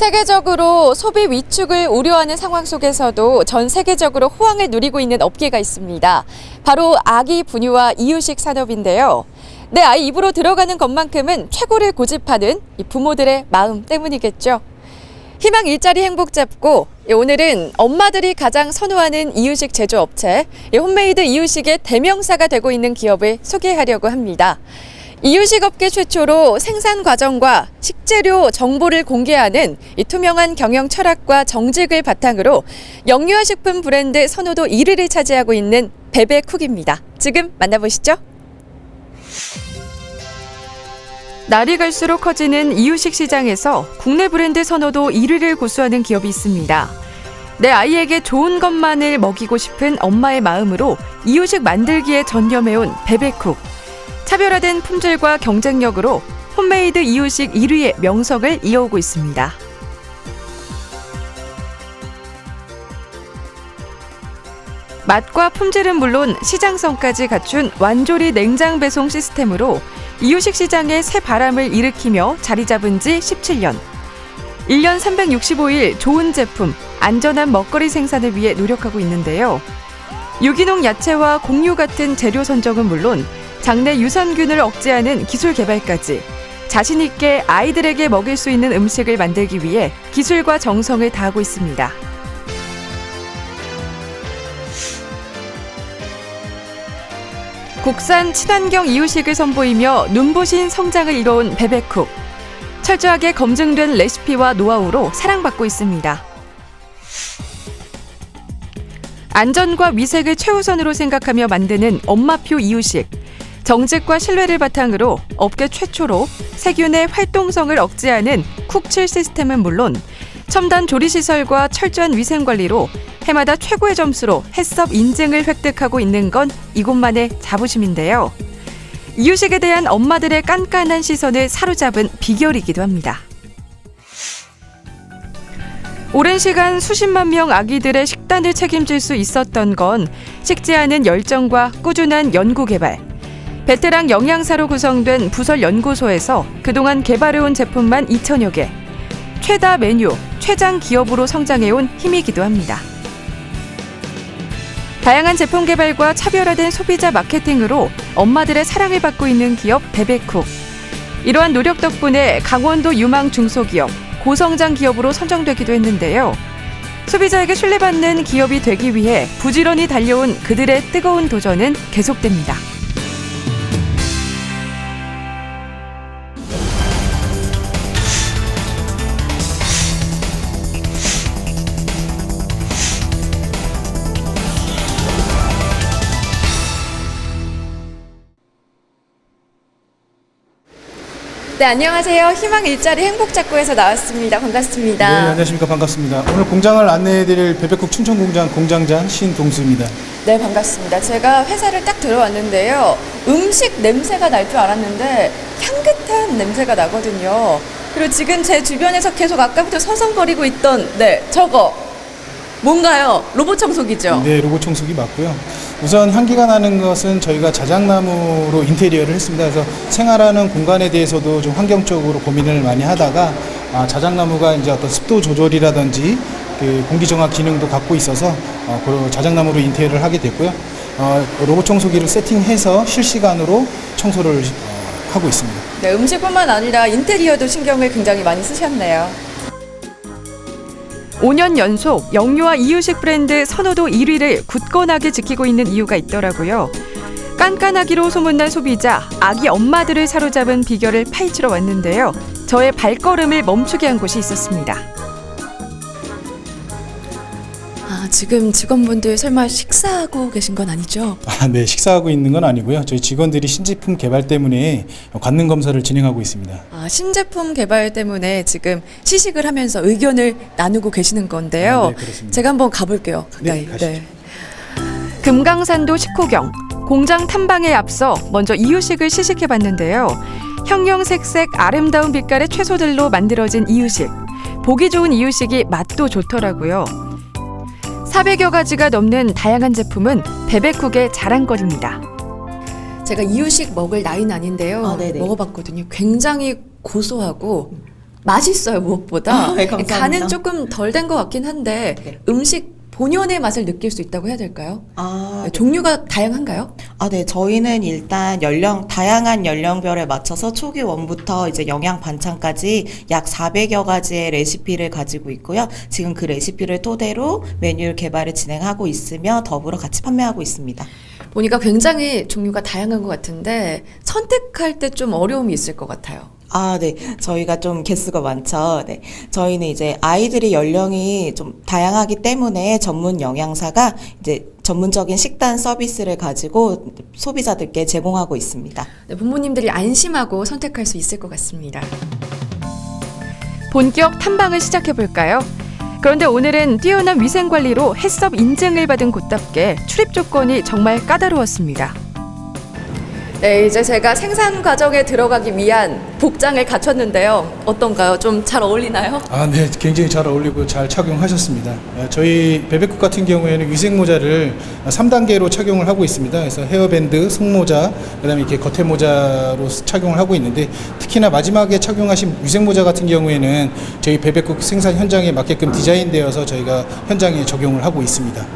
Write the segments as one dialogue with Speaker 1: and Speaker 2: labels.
Speaker 1: 세계적으로 소비 위축을 우려하는 상황 속에서도 전 세계적으로 호황을 누리고 있는 업계가 있습니다. 바로 아기 분유와 이유식 산업인데요. 내 아이 입으로 들어가는 것만큼은 최고를 고집하는 이 부모들의 마음 때문이겠죠. 희망 일자리 행복 잡고 오늘은 엄마들이 가장 선호하는 이유식 제조업체 홈메이드 이유식의 대명사가 되고 있는 기업을 소개하려고 합니다. 이유식 업계 최초로 생산 과정과 식재료 정보를 공개하는 이 투명한 경영 철학과 정직을 바탕으로 영유아 식품 브랜드 선호도 1위를 차지하고 있는 베베쿡입니다. 지금 만나보시죠. 날이 갈수록 커지는 이유식 시장에서 국내 브랜드 선호도 1위를 고수하는 기업이 있습니다. 내 아이에게 좋은 것만을 먹이고 싶은 엄마의 마음으로 이유식 만들기에 전념해온 베베쿡. 차별화된 품질과 경쟁력으로 홈메이드 이유식 1위의 명성을 이어오고 있습니다. 맛과 품질은 물론 시장성까지 갖춘 완조리 냉장 배송 시스템으로 이유식 시장에 새 바람을 일으키며 자리 잡은 지 17년. 1년 365일 좋은 제품, 안전한 먹거리 생산을 위해 노력하고 있는데요. 유기농 야채와 곡류 같은 재료 선정은 물론 장내 유산균을 억제하는 기술 개발까지 자신 있게 아이들에게 먹일 수 있는 음식을 만들기 위해 기술과 정성을 다하고 있습니다. 국산 친환경 이유식을 선보이며 눈부신 성장을 이뤄온 베베쿡. 철저하게 검증된 레시피와 노하우로 사랑받고 있습니다. 안전과 위생을 최우선으로 생각하며 만드는 엄마표 이유식. 정직과 신뢰를 바탕으로 업계 최초로 세균의 활동성을 억제하는 쿡7 시스템은 물론 첨단 조리시설과 철저한 위생관리로 해마다 최고의 점수로 햇섭 인증을 획득하고 있는 건 이곳만의 자부심인데요. 이유식에 대한 엄마들의 깐깐한 시선을 사로잡은 비결이기도 합니다. 오랜 시간 수십만 명 아기들의 식단을 책임질 수 있었던 건 식지 않은 열정과 꾸준한 연구 개발. 베테랑 영양사로 구성된 부설 연구소에서 그동안 개발해온 제품만 2,000여 개. 최다 메뉴, 최장 기업으로 성장해온 힘이기도 합니다. 다양한 제품 개발과 차별화된 소비자 마케팅으로 엄마들의 사랑을 받고 있는 기업 베베쿡. 이러한 노력 덕분에 강원도 유망 중소기업, 고성장 기업으로 선정되기도 했는데요. 소비자에게 신뢰받는 기업이 되기 위해 부지런히 달려온 그들의 뜨거운 도전은 계속됩니다. 네, 안녕하세요. 희망 일자리 행복 작고에서 나왔습니다. 반갑습니다.
Speaker 2: 네, 안녕하십니까. 반갑습니다. 오늘 공장을 안내해드릴 베베쿡 춘천공장 공장장 신동수입니다.
Speaker 1: 네, 반갑습니다. 제가 회사를 딱 들어왔는데요. 음식 냄새가 날 줄 알았는데 향긋한 냄새가 나거든요. 그리고 지금 제 주변에서 계속 아까부터 서성거리고 있던 저거 뭔가요? 로봇 청소기죠?
Speaker 2: 네, 로봇 청소기 맞고요. 우선 향기가 나는 것은 저희가 자작나무로 인테리어를 했습니다. 그래서 생활하는 공간에 대해서도 좀 환경적으로 고민을 많이 하다가 자작나무가 이제 어떤 습도 조절이라든지 그 공기 정화 기능도 갖고 있어서 그 자작나무로 인테리어를 하게 됐고요. 로봇 청소기를 세팅해서 실시간으로 청소를 하고 있습니다.
Speaker 1: 네, 음식뿐만 아니라 인테리어도 신경을 굉장히 많이 쓰셨네요. 5년 연속 영유아 이유식 브랜드 선호도 1위를 굳건하게 지키고 있는 이유가 있더라고요. 깐깐하기로 소문난 소비자, 아기 엄마들을 사로잡은 비결을 파헤치러 왔는데요. 저의 발걸음을 멈추게 한 곳이 있었습니다. 지금 직원분들 설마 식사하고 계신 건 아니죠?
Speaker 2: 네, 식사하고 있는 건 아니고요. 저희 직원들이 신제품 개발 때문에 관능 검사를 진행하고 있습니다.
Speaker 1: 신제품 개발 때문에 지금 시식을 하면서 의견을 나누고 계시는 건데요.
Speaker 2: 네, 그렇습니다.
Speaker 1: 제가 한번 가볼게요. 가까이.
Speaker 2: 네, 가시죠.
Speaker 1: 금강산도 식호경. 공장 탐방에 앞서 먼저 이유식을 시식해봤는데요. 형형색색 아름다운 빛깔의 채소들로 만들어진 이유식. 보기 좋은 이유식이 맛도 좋더라고요. 400여 가지가 넘는 다양한 제품은 베베쿡의 자랑거리입니다. 제가 이유식 먹을 나이는 아닌데요. 먹어봤거든요. 굉장히 고소하고 맛있어요, 무엇보다.
Speaker 3: 네, 감사합니다.
Speaker 1: 간은 조금 덜 된 것 같긴 한데
Speaker 3: 네.
Speaker 1: 음식 본연의 맛을 느낄 수 있다고 해야 될까요?
Speaker 3: 아,
Speaker 1: 종류가 다양한가요?
Speaker 3: 네. 저희는 일단 다양한 연령별에 맞춰서 초기 원부터 이제 영양 반찬까지 약 400여 가지의 레시피를 가지고 있고요. 지금 그 레시피를 토대로 메뉴 개발을 진행하고 있으며 더불어 같이 판매하고 있습니다.
Speaker 1: 보니까 굉장히 종류가 다양한 것 같은데 선택할 때 좀 어려움이 있을 것 같아요.
Speaker 3: 네. 저희가 좀 개수가 많죠. 네. 저희는 이제 아이들의 연령이 좀 다양하기 때문에 전문 영양사가 이제 전문적인 식단 서비스를 가지고 소비자들께 제공하고 있습니다.
Speaker 1: 네, 부모님들이 안심하고 선택할 수 있을 것 같습니다. 본격 탐방을 시작해 볼까요? 그런데 오늘은 뛰어난 위생 관리로 해썹 인증을 받은 곳답게 출입 조건이 정말 까다로웠습니다. 네, 이제 제가 생산 과정에 들어가기 위한 복장을 갖췄는데요. 어떤가요? 좀 잘 어울리나요?
Speaker 2: 네, 굉장히 잘 어울리고 잘 착용하셨습니다. 저희 베베쿡 같은 경우에는 위생 모자를 3단계로 착용을 하고 있습니다. 그래서 헤어밴드, 승모자, 그다음에 이렇게 겉에 모자로 착용을 하고 있는데 특히나 마지막에 착용하신 위생 모자 같은 경우에는 저희 베베쿡 생산 현장에 맞게끔 디자인되어서 저희가 현장에 적용을 하고 있습니다.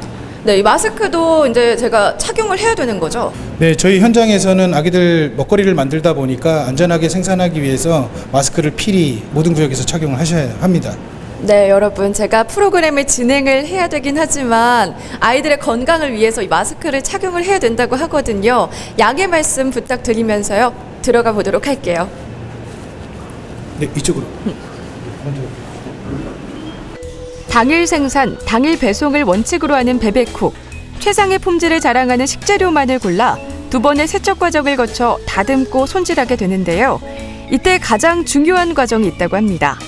Speaker 1: 네, 이 마스크도 이제 제가 착용을 해야 되는 거죠?
Speaker 2: 네, 저희 현장에서는 아기들 먹거리를 만들다 보니까 안전하게 생산하기 위해서 마스크를 필히 모든 구역에서 착용을 하셔야 합니다.
Speaker 1: 네, 여러분, 제가 프로그램을 진행을 해야 되긴 하지만 아이들의 건강을 위해서 이 마스크를 착용을 해야 된다고 하거든요. 양해 말씀 부탁드리면서요. 들어가 보도록 할게요.
Speaker 2: 네, 이쪽으로. 먼저.
Speaker 1: 당일 생산, 당일 배송을 원칙으로 하는 베베쿡. 최상의 품질을 자랑하는 식재료만을 골라 2번의 세척 과정을 거쳐 다듬고 손질하게 되는데요. 이때 가장 중요한 과정이 있다고 합니다.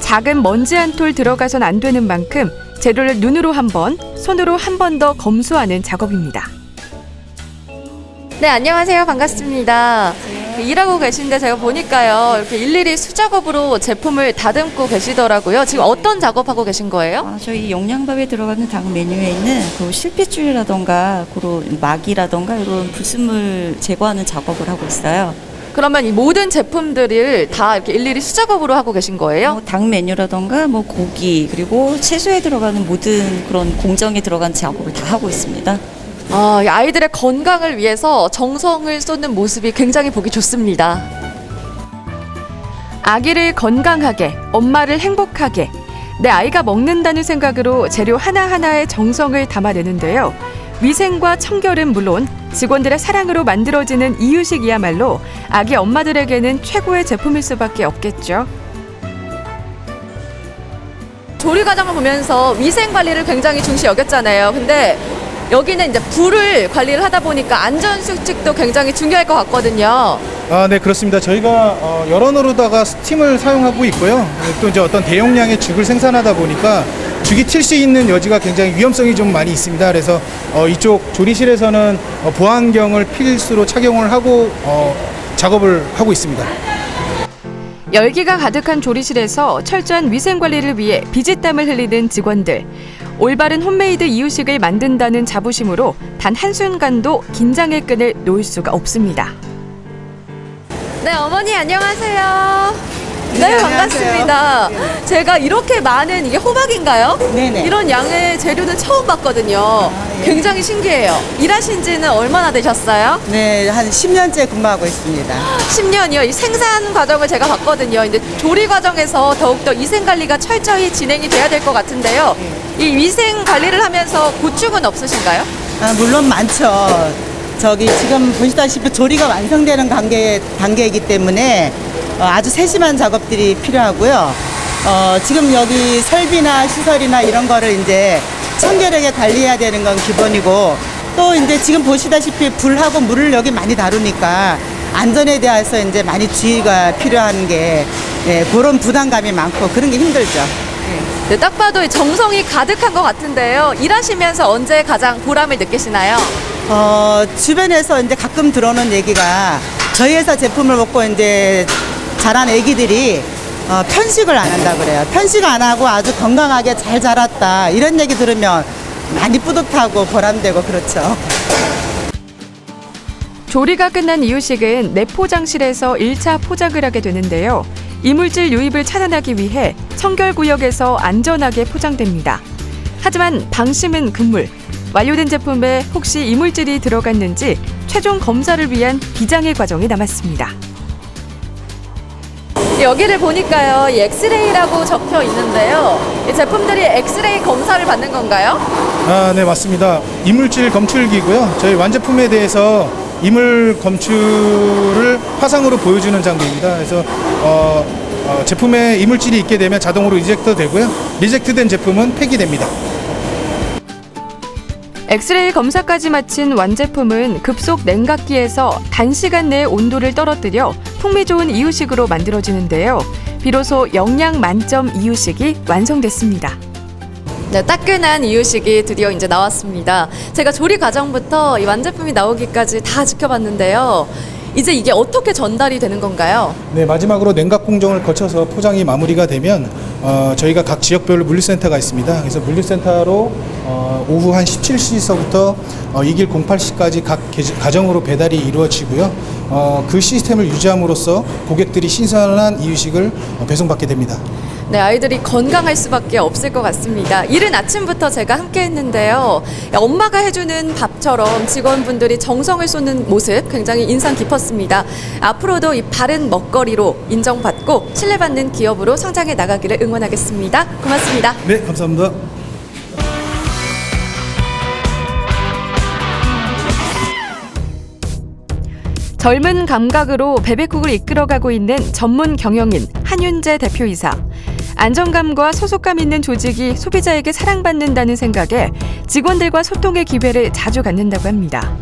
Speaker 1: 작은 먼지 한 톨 들어가선 안 되는 만큼 재료를 눈으로 한 번, 손으로 한 번 더 검수하는 작업입니다. 네, 안녕하세요. 반갑습니다. 일하고 계신데 제가 보니까요. 이렇게 일일이 수작업으로 제품을 다듬고 계시더라고요. 지금 어떤 작업하고 계신 거예요?
Speaker 4: 저희 영양밥에 들어가는 당 메뉴에 있는 그 실핏줄이라던가 그런 막이라던가 이런 불순물 제거하는 작업을 하고 있어요.
Speaker 1: 그러면 이 모든 제품들을 다 이렇게 일일이 수작업으로 하고 계신 거예요?
Speaker 4: 당 메뉴라던가 뭐 고기 그리고 채소에 들어가는 모든 그런 공정에 들어간 작업을 다 하고 있습니다.
Speaker 1: 이 아이들의 건강을 위해서 정성을 쏟는 모습이 굉장히 보기 좋습니다. 아기를 건강하게, 엄마를 행복하게, 내 아이가 먹는다는 생각으로 재료 하나하나에 정성을 담아내는데요. 위생과 청결은 물론 직원들의 사랑으로 만들어지는 이유식이야말로 아기 엄마들에게는 최고의 제품일 수밖에 없겠죠. 조리 과정을 보면서 위생 관리를 굉장히 중시 여겼잖아요. 근데 여기는 이제 불을 관리를 하다 보니까 안전 수칙도 굉장히 중요할 것 같거든요.
Speaker 2: 네, 그렇습니다. 저희가 열원으로다가 스팀을 사용하고 있고요. 또 이제 어떤 대용량의 죽을 생산하다 보니까 죽이 튈 수 있는 여지가 굉장히 위험성이 좀 많이 있습니다. 그래서 이쪽 조리실에서는 보안경을 필수로 착용을 하고 작업을 하고 있습니다.
Speaker 1: 열기가 가득한 조리실에서 철저한 위생 관리를 위해 비지땀을 흘리는 직원들. 올바른 홈메이드 이유식을 만든다는 자부심으로 단 한순간도 긴장의 끈을 놓을 수가 없습니다. 네, 어머니 안녕하세요. 네, 반갑습니다. 제가 이렇게 많은 이게 호박인가요?
Speaker 5: 네네.
Speaker 1: 이런 양의 재료는 처음 봤거든요. 굉장히 신기해요. 일하신 지는 얼마나 되셨어요?
Speaker 5: 네, 한 10년째 근무하고 있습니다.
Speaker 1: 10년이요. 이 생산 과정을 제가 봤거든요. 이제 조리 과정에서 더욱더 위생 관리가 철저히 진행이 돼야 될 것 같은데요. 이 위생 관리를 하면서 고충은 없으신가요?
Speaker 5: 물론 많죠. 지금 보시다시피 조리가 완성되는 단계이기 때문에 아주 세심한 작업들이 필요하고요. 지금 여기 설비나 시설이나 이런 거를 이제 청결하게 관리해야 되는 건 기본이고, 또 이제 지금 보시다시피 불하고 물을 여기 많이 다루니까 안전에 대해서 이제 많이 주의가 필요한 게 그런 부담감이 많고 그런 게 힘들죠.
Speaker 1: 네, 딱 봐도 정성이 가득한 것 같은데요. 일하시면서 언제 가장 보람을 느끼시나요?
Speaker 5: 주변에서 이제 가끔 들어오는 얘기가 저희 회사 제품을 먹고 이제 자란 애기들이 편식을 안 한다 그래요. 편식 안 하고 아주 건강하게 잘 자랐다. 이런 얘기 들으면 많이 뿌듯하고 보람되고 그렇죠.
Speaker 1: 조리가 끝난 이유식은 내포장실에서 1차 포장을 하게 되는데요. 이물질 유입을 차단하기 위해 청결구역에서 안전하게 포장됩니다. 하지만 방심은 금물. 완료된 제품에 혹시 이물질이 들어갔는지 최종 검사를 위한 비장의 과정이 남았습니다. 여기를 보니까요, 이 엑스레이라고 적혀 있는데요. 이 제품들이 엑스레이 검사를 받는 건가요?
Speaker 2: 네, 맞습니다. 이물질 검출기고요. 저희 완제품에 대해서 이물 검출을 화상으로 보여주는 장비입니다. 그래서 제품에 이물질이 있게 되면 자동으로 리젝트 되고요. 리젝트된 제품은 폐기됩니다.
Speaker 1: 엑스레이 검사까지 마친 완제품은 급속 냉각기에서 단시간 내에 온도를 떨어뜨려 풍미 좋은 이유식으로 만들어지는데요. 비로소 영양 만점 이유식이 완성됐습니다. 네, 따끈한 이유식이 드디어 이제 나왔습니다. 제가 조리 과정부터 이 완제품이 나오기까지 다 지켜봤는데요. 이제 이게 어떻게 전달이 되는 건가요?
Speaker 2: 네, 마지막으로 냉각 공정을 거쳐서 포장이 마무리가 되면 저희가 각 지역별로 물류센터가 있습니다. 그래서 물류센터로 오후 한 17시서부터 이 길 08시까지 각 가정으로 배달이 이루어지고요. 그 시스템을 유지함으로써 고객들이 신선한 이유식을 배송받게 됩니다.
Speaker 1: 네, 아이들이 건강할 수밖에 없을 것 같습니다. 이른 아침부터 제가 함께 했는데요. 엄마가 해주는 밥처럼 직원분들이 정성을 쏟는 모습 굉장히 인상 깊었습니다. 앞으로도 이 바른 먹거리로 인정받고 신뢰받는 기업으로 성장해 나가기를 응원하겠습니다. 고맙습니다.
Speaker 2: 네, 감사합니다.
Speaker 1: 젊은 감각으로 베베쿡을 이끌어가고 있는 전문 경영인 한윤재 대표이사. 안정감과 소속감 있는 조직이 소비자에게 사랑받는다는 생각에 직원들과 소통의 기회를 자주 갖는다고 합니다.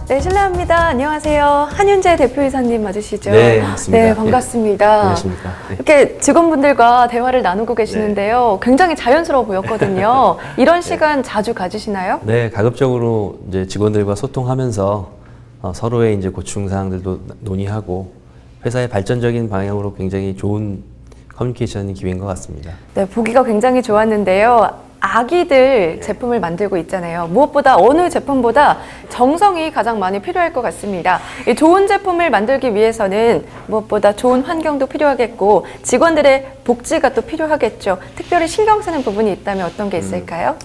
Speaker 1: 네, 실례합니다. 안녕하세요. 한윤재 대표이사님 맞으시죠?
Speaker 6: 네, 맞습니다.
Speaker 1: 네, 반갑습니다.
Speaker 6: 안녕하십니까. 네.
Speaker 1: 이렇게 직원분들과 대화를 나누고 계시는데요. 굉장히 자연스러워 보였거든요. 이런 시간 자주 가지시나요?
Speaker 6: 네, 가급적으로 이제 직원들과 소통하면서 서로의 이제 고충사항들도 논의하고 회사의 발전적인 방향으로 굉장히 좋은 커뮤니케이션 기회인 것 같습니다.
Speaker 1: 네, 보기가 굉장히 좋았는데요. 아기들 제품을 만들고 있잖아요. 무엇보다 어느 제품보다 정성이 가장 많이 필요할 것 같습니다. 이 좋은 제품을 만들기 위해서는 무엇보다 좋은 환경도 필요하겠고 직원들의 복지가 또 필요하겠죠. 특별히 신경 쓰는 부분이 있다면 어떤 게 있을까요?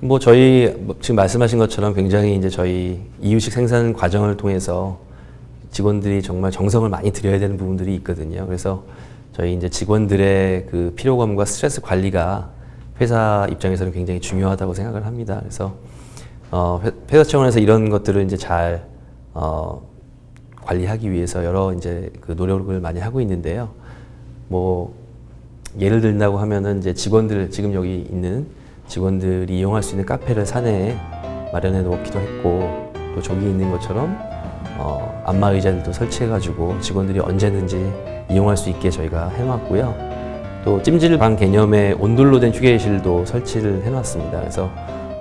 Speaker 6: 뭐 저희 지금 말씀하신 것처럼 굉장히 이제 저희 이유식 생산 과정을 통해서 직원들이 정말 정성을 많이 들여야 되는 부분들이 있거든요. 그래서 저희 이제 직원들의 그 피로감과 스트레스 관리가 회사 입장에서는 굉장히 중요하다고 생각을 합니다. 그래서 회사 차원에서 이런 것들을 이제 잘 관리하기 위해서 여러 이제 그 노력을 많이 하고 있는데요. 뭐 예를 들다고 하면은 이제 직원들 지금 여기 있는 직원들이 이용할 수 있는 카페를 사내에 마련해 놓기도 했고 또 저기 있는 것처럼 안마 의자들도 설치해가지고 직원들이 언제든지 이용할 수 있게 저희가 해놨고요. 또 찜질방 개념의 온돌로 된 휴게실도 설치를 해놨습니다. 그래서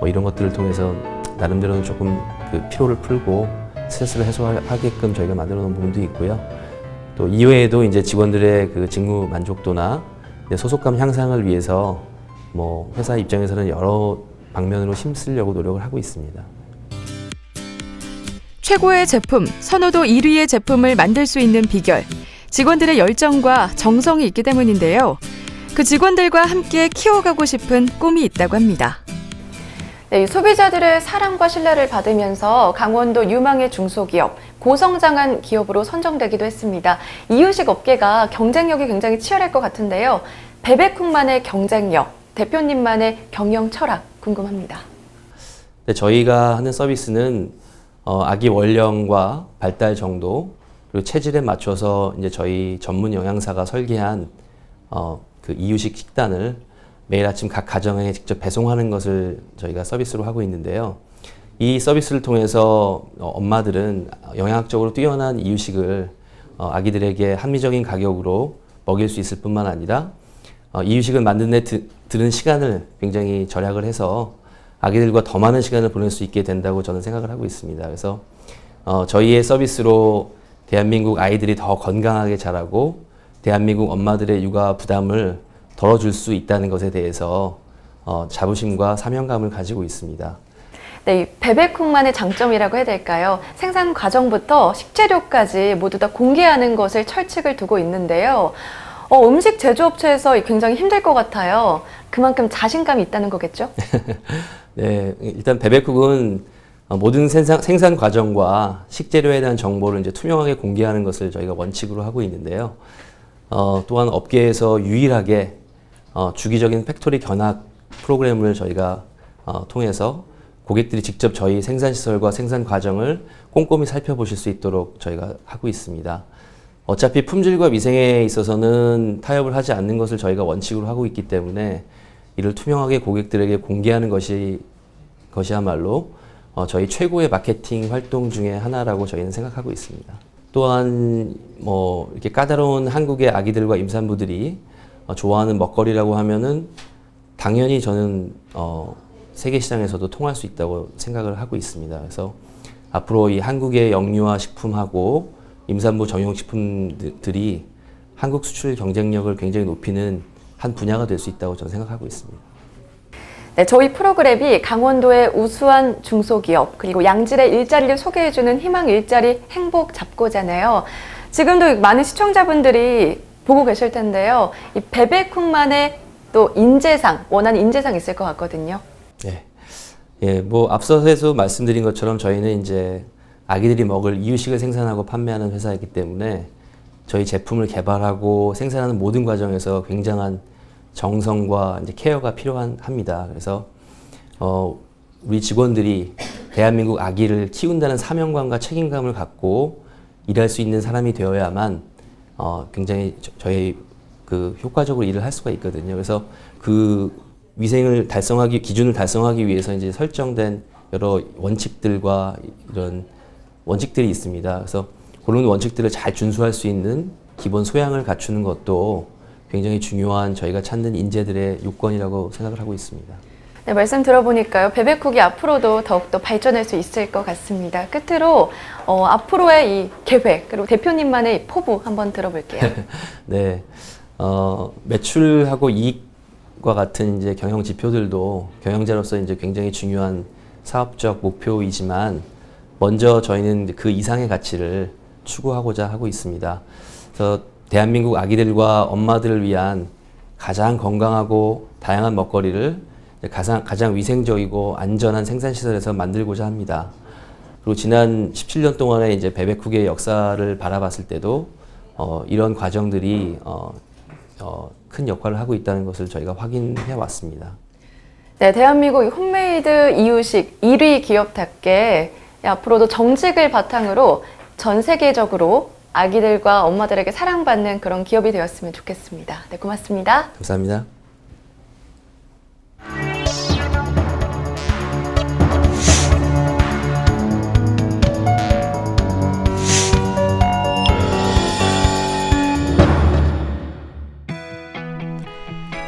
Speaker 6: 이런 것들을 통해서 나름대로는 조금 그 피로를 풀고 스트레스를 해소하게끔 저희가 만들어 놓은 부분도 있고요. 또 이외에도 이제 직원들의 그 직무 만족도나 소속감 향상을 위해서 뭐 회사 입장에서는 여러 방면으로 힘쓰려고 노력을 하고 있습니다.
Speaker 1: 최고의 제품, 선호도 1위의 제품을 만들 수 있는 비결. 직원들의 열정과 정성이 있기 때문인데요. 그 직원들과 함께 키워가고 싶은 꿈이 있다고 합니다. 네, 소비자들의 사랑과 신뢰를 받으면서 강원도 유망의 중소기업, 고성장한 기업으로 선정되기도 했습니다. 이유식 업계가 경쟁력이 굉장히 치열할 것 같은데요. 베베쿡만의 경쟁력, 대표님만의 경영 철학 궁금합니다.
Speaker 6: 네, 저희가 하는 서비스는 아기 원령과 발달 정도 그리고 체질에 맞춰서 이제 저희 전문 영양사가 설계한 그 이유식 식단을 매일 아침 각 가정에 직접 배송하는 것을 저희가 서비스로 하고 있는데요. 이 서비스를 통해서 엄마들은 영양학적으로 뛰어난 이유식을 아기들에게 합리적인 가격으로 먹일 수 있을 뿐만 아니라 이유식을 만드는 데 드는 시간을 굉장히 절약을 해서 아기들과 더 많은 시간을 보낼 수 있게 된다고 저는 생각을 하고 있습니다. 그래서 저희의 서비스로 대한민국 아이들이 더 건강하게 자라고 대한민국 엄마들의 육아 부담을 덜어줄 수 있다는 것에 대해서 자부심과 사명감을 가지고 있습니다.
Speaker 1: 네, 이 베베쿡만의 장점이라고 해야 될까요? 생산 과정부터 식재료까지 모두 다 공개하는 것을 철칙을 두고 있는데요. 음식 제조업체에서 굉장히 힘들 것 같아요. 그만큼 자신감이 있다는 거겠죠?
Speaker 6: 네, 일단 베베쿡은 모든 생산 과정과 식재료에 대한 정보를 이제 투명하게 공개하는 것을 저희가 원칙으로 하고 있는데요. 또한 업계에서 유일하게 주기적인 팩토리 견학 프로그램을 저희가 통해서 고객들이 직접 저희 생산시설과 생산 과정을 꼼꼼히 살펴보실 수 있도록 저희가 하고 있습니다. 어차피 품질과 위생에 있어서는 타협을 하지 않는 것을 저희가 원칙으로 하고 있기 때문에 이를 투명하게 고객들에게 공개하는 것이야말로 저희 최고의 마케팅 활동 중에 하나라고 저희는 생각하고 있습니다. 또한 이렇게 까다로운 한국의 아기들과 임산부들이 좋아하는 먹거리라고 하면은 당연히 저는 세계 시장에서도 통할 수 있다고 생각을 하고 있습니다. 그래서 앞으로 이 한국의 영유아 식품하고 임산부 정형 식품들이 한국 수출 경쟁력을 굉장히 높이는 한 분야가 될 수 있다고 저는 생각하고 있습니다.
Speaker 1: 네, 저희 프로그램이 강원도의 우수한 중소기업 그리고 양질의 일자리를 소개해주는 희망 일자리 행복 잡고잖아요. 지금도 많은 시청자분들이 보고 계실 텐데요. 이 베베쿡만의 또 인재상, 원하는 인재상 있을 것 같거든요.
Speaker 6: 네. 예, 앞서서 말씀드린 것처럼 저희는 이제 아기들이 먹을 이유식을 생산하고 판매하는 회사이기 때문에 저희 제품을 개발하고 생산하는 모든 과정에서 굉장한 정성과 이제 케어가 필요합니다. 그래서 우리 직원들이 대한민국 아기를 키운다는 사명감과 책임감을 갖고 일할 수 있는 사람이 되어야만 굉장히 저희 효과적으로 일을 할 수가 있거든요. 그래서 그 기준을 달성하기 위해서 이제 설정된 여러 원칙들과 이런 원칙들이 있습니다. 그래서 그런 원칙들을 잘 준수할 수 있는 기본 소양을 갖추는 것도 굉장히 중요한 저희가 찾는 인재들의 요건이라고 생각을 하고 있습니다.
Speaker 1: 네, 말씀 들어보니까요. 베베쿡이 앞으로도 더욱더 발전할 수 있을 것 같습니다. 끝으로 앞으로의 이 계획 그리고 대표님만의 포부 한번 들어볼게요.
Speaker 6: 네, 매출하고 이익과 같은 이제 경영 지표들도 경영자로서 이제 굉장히 중요한 사업적 목표이지만 먼저 저희는 그 이상의 가치를 추구하고자 하고 있습니다. 그래서 대한민국 아기들과 엄마들을 위한 가장 건강하고 다양한 먹거리를 가장 위생적이고 안전한 생산시설에서 만들고자 합니다. 그리고 지난 17년 동안의 이제 베베쿡의 역사를 바라봤을 때도 이런 과정들이 큰 역할을 하고 있다는 것을 저희가 확인해 왔습니다.
Speaker 1: 네, 대한민국 홈메이드 이유식 1위 기업답게 앞으로도 정직을 바탕으로 전 세계적으로 아기들과 엄마들에게 사랑받는 그런 기업이 되었으면 좋겠습니다. 네, 고맙습니다.
Speaker 6: 감사합니다.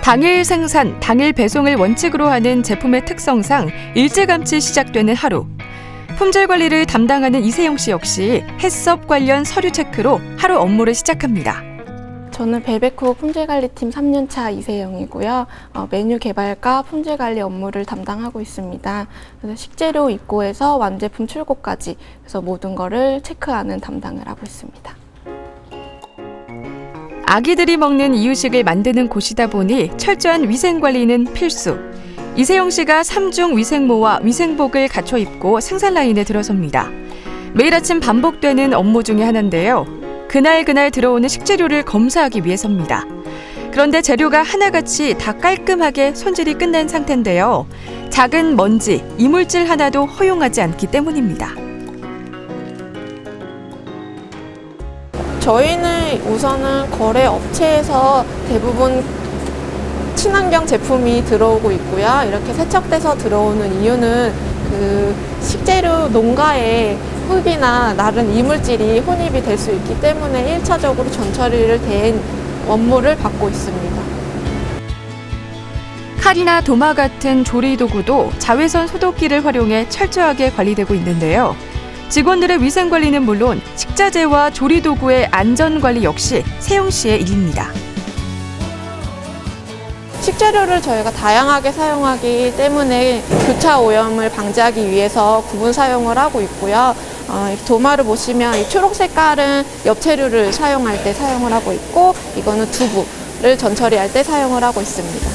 Speaker 1: 당일 생산, 당일 배송을 원칙으로 하는 제품의 특성상 일찌감치 시작되는 하루. 품질 관리를 담당하는 이세영 씨 역시 햇섭 관련 서류 체크로 하루 업무를 시작합니다.
Speaker 7: 저는 베베쿡 품질관리팀 3년차 이세영이고요. 메뉴 개발과 품질관리 업무를 담당하고 있습니다. 그래서 식재료 입고에서 완제품 출고까지 그래서 모든 거를 체크하는 담당을 하고 있습니다.
Speaker 1: 아기들이 먹는 이유식을 만드는 곳이다 보니 철저한 위생관리는 필수. 이세영 씨가 3중 위생모와 위생복을 갖춰 입고 생산 라인에 들어섭니다. 매일 아침 반복되는 업무 중에 하나인데요. 그날 들어오는 식재료를 검사하기 위해서입니다. 그런데 재료가 하나같이 다 깔끔하게 손질이 끝난 상태인데요. 작은 먼지, 이물질 하나도 허용하지 않기 때문입니다.
Speaker 7: 저희는 우선은 거래 업체에서 대부분 친환경 제품이 들어오고 있고요. 이렇게 세척돼서 들어오는 이유는 그 식재료 농가의 흙이나 나른 이물질이 혼입이 될 수 있기 때문에 1차적으로 전처리를 된 원물을 받고 있습니다.
Speaker 1: 칼이나 도마 같은 조리 도구도 자외선 소독기를 활용해 철저하게 관리되고 있는데요. 직원들의 위생 관리는 물론 식자재와 조리 도구의 안전 관리 역시 세영 씨의 일입니다.
Speaker 7: 식재료를 저희가 다양하게 사용하기 때문에 교차 오염을 방지하기 위해서 구분 사용을 하고 있고요. 도마를 보시면 이 초록 색깔은 엽채류를 사용할 때 사용을 하고 있고, 이거는 두부를 전처리할 때 사용을 하고 있습니다.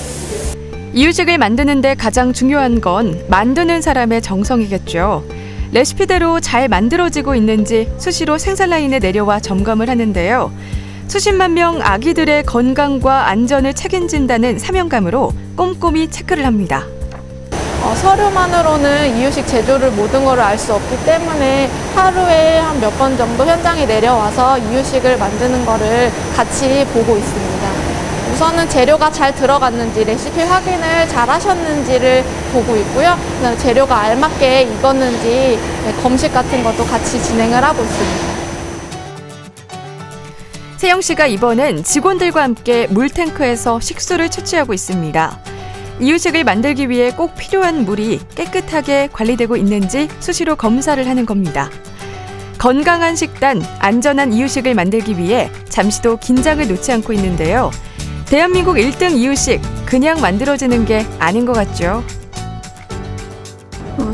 Speaker 1: 이유식을 만드는데 가장 중요한 건 만드는 사람의 정성이겠죠. 레시피대로 잘 만들어지고 있는지 수시로 생산 라인에 내려와 점검을 하는데요. 수십만 명 아기들의 건강과 안전을 책임진다는 사명감으로 꼼꼼히 체크를 합니다.
Speaker 7: 서류만으로는 이유식 제조를 모든 걸 알 수 없기 때문에 하루에 한 몇 번 정도 현장에 내려와서 이유식을 만드는 거를 같이 보고 있습니다. 우선은 재료가 잘 들어갔는지, 레시피 확인을 잘 하셨는지를 보고 있고요. 그다음에 재료가 알맞게 익었는지 검식 같은 것도 같이 진행을 하고 있습니다.
Speaker 1: 세영 씨가 이번엔 직원들과 함께 물탱크에서 식수를 채취하고 있습니다. 이유식을 만들기 위해 꼭 필요한 물이 깨끗하게 관리되고 있는지 수시로 검사를 하는 겁니다. 건강한 식단, 안전한 이유식을 만들기 위해 잠시도 긴장을 놓지 않고 있는데요. 대한민국 1등 이유식, 그냥 만들어지는 게 아닌 것 같죠?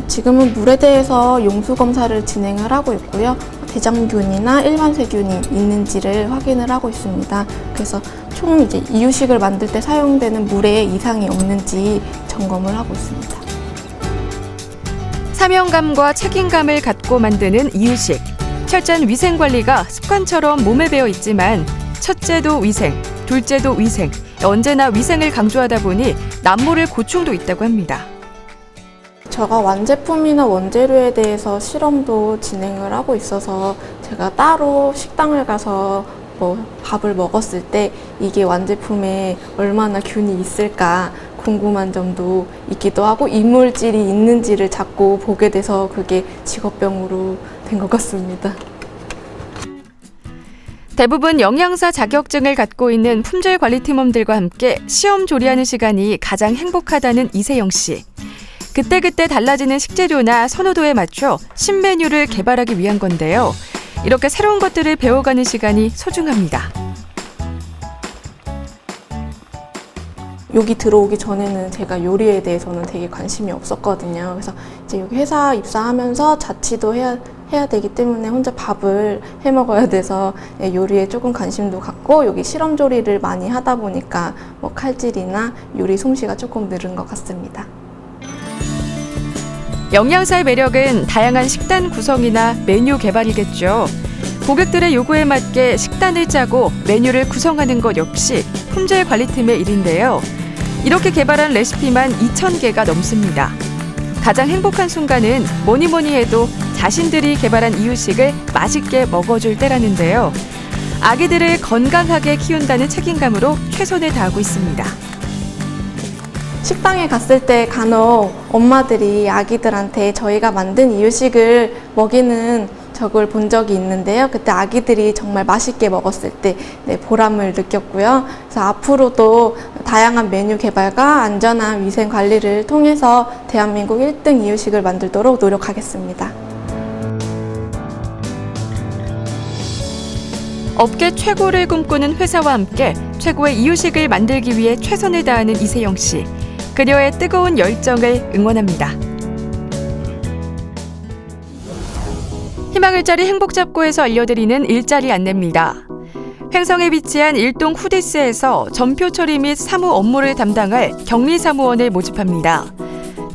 Speaker 7: 지금은 물에 대해서 용수 검사를 진행을 하고 있고요. 대장균이나 일반 세균이 있는지를 확인을 하고 있습니다. 그래서 총 이제 이유식을 만들 때 사용되는 물에 이상이 없는지 점검을 하고 있습니다.
Speaker 1: 사명감과 책임감을 갖고 만드는 이유식. 철저한 위생 관리가 습관처럼 몸에 배어 있지만 첫째도 위생, 둘째도 위생, 언제나 위생을 강조하다 보니 남모를 고충도 있다고 합니다.
Speaker 7: 제가 완제품이나 원재료에 대해서 실험도 진행을 하고 있어서 제가 따로 식당을 가서 밥을 먹었을 때 이게 완제품에 얼마나 균이 있을까 궁금한 점도 있기도 하고, 이물질이 있는지를 자꾸 보게 돼서 그게 직업병으로 된 것 같습니다.
Speaker 1: 대부분 영양사 자격증을 갖고 있는 품질관리팀원들과 함께 시험 조리하는 시간이 가장 행복하다는 이세영 씨. 그때그때 달라지는 식재료나 선호도에 맞춰 신메뉴를 개발하기 위한 건데요. 이렇게 새로운 것들을 배워가는 시간이 소중합니다.
Speaker 7: 여기 들어오기 전에는 제가 요리에 대해서는 되게 관심이 없었거든요. 그래서 이제 여기 회사 입사하면서 자취도 해야 되기 때문에 혼자 밥을 해 먹어야 돼서 요리에 조금 관심도 갖고, 여기 실험 조리를 많이 하다 보니까 칼질이나 요리 솜씨가 조금 늘은 것 같습니다.
Speaker 1: 영양사의 매력은 다양한 식단 구성이나 메뉴 개발이겠죠. 고객들의 요구에 맞게 식단을 짜고 메뉴를 구성하는 것 역시 품질관리팀의 일인데요. 이렇게 개발한 레시피만 2,000개가 넘습니다. 가장 행복한 순간은 뭐니 해도 자신들이 개발한 이유식을 맛있게 먹어줄 때라는데요. 아기들을 건강하게 키운다는 책임감으로 최선을 다하고 있습니다.
Speaker 7: 식당에 갔을 때 간혹 엄마들이 아기들한테 저희가 만든 이유식을 먹이는 적을 본 적이 있는데요. 그때 아기들이 정말 맛있게 먹었을 때 보람을 느꼈고요. 그래서 앞으로도 다양한 메뉴 개발과 안전한 위생 관리를 통해서 대한민국 1등 이유식을 만들도록 노력하겠습니다.
Speaker 1: 업계 최고를 꿈꾸는 회사와 함께 최고의 이유식을 만들기 위해 최선을 다하는 이세영 씨. 그녀의 뜨거운 열정을 응원합니다. 희망을짜리 행복잡고에서 알려드리는 일자리 안내입니다. 횡성에 위치한 일동 후디스에서 전표 처리 및 사무 업무를 담당할 격리사무원을 모집합니다.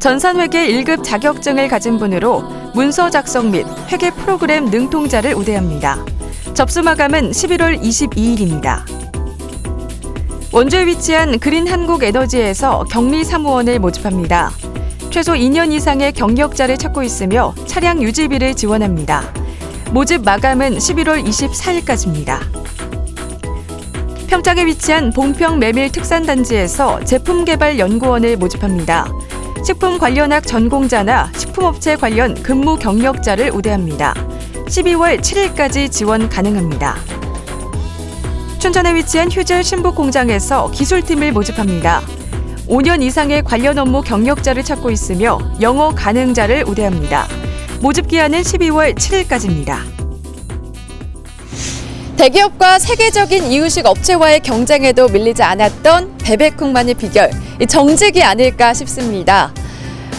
Speaker 1: 전산회계 1급 자격증을 가진 분으로 문서 작성 및 회계 프로그램 능통자를 우대합니다. 접수 마감은 11월 22일입니다. 원주에 위치한 그린한국에너지에서 격리사무원을 모집합니다. 최소 2년 이상의 경력자를 찾고 있으며 차량 유지비를 지원합니다. 모집 마감은 11월 24일까지입니다. 평창에 위치한 봉평메밀특산단지에서 제품개발연구원을 모집합니다. 식품 관련학 전공자나 식품업체 관련 근무 경력자를 우대합니다. 12월 7일까지 지원 가능합니다. 춘천에 위치한 휴젤 신북 공장에서 기술팀을 모집합니다. 5년 이상의 관련 업무 경력자를 찾고 있으며 영어 가능자를 우대합니다. 모집 기한은 12월 7일까지입니다. 대기업과 세계적인 이유식 업체와의 경쟁에도 밀리지 않았던 베베쿡만의 비결, 정직이 아닐까 싶습니다.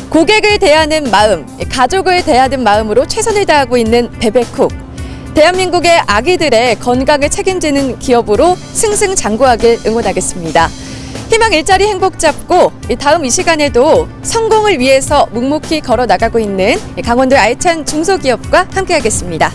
Speaker 1: 고객을 대하는 마음, 가족을 대하는 마음으로 최선을 다하고 있는 베베쿡. 대한민국의 아기들의 건강을 책임지는 기업으로 승승장구하길 응원하겠습니다. 희망 일자리 행복 잡고 다음 이 시간에도 성공을 위해서 묵묵히 걸어 나가고 있는 강원도 알찬 중소기업과 함께하겠습니다.